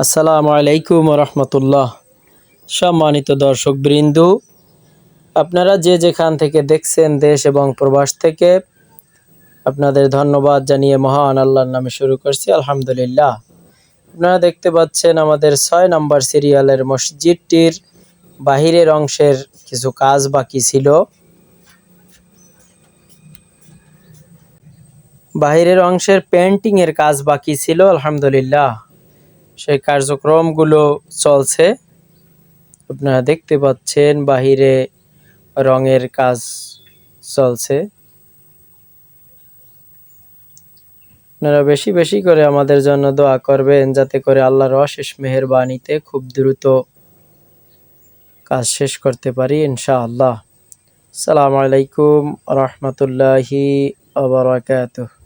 আসসালামু আলাইকুম রহমতুল্লাহ। সম্মানিত দর্শক বৃন্দ, আপনারা যে যেখান থেকে দেখছেন দেশ এবং প্রবাস থেকে, আপনাদের ধন্যবাদ জানিয়ে মহান আল্লাহর নামে শুরু করছি আলহামদুলিল্লাহ। আপনারা দেখতে পাচ্ছেন আমাদের ৬ নম্বর সিরিয়ালের মসজিদটির বাহিরের অংশের কিছু কাজ বাকি ছিল। বাহিরের অংশের পেন্টিংয়ের কাজ বাকি ছিল আলহামদুলিল্লাহ। সেই কার্যক্রমগুলো চলছে। আপনারা দেখতে পাচ্ছেন বাহিরে রঙের কাজ চলছে। আপনারা বেশি বেশি করে আমাদের জন্য দোয়া করবেন, যাতে করে আল্লাহর অশেষ মেহেরবানিতে খুব দ্রুত কাজ শেষ করতে পারি ইনশাআল্লাহ। আসসালামু আলাইকুম রহমতুল্লাহি ওয়া বারাকাতুহু।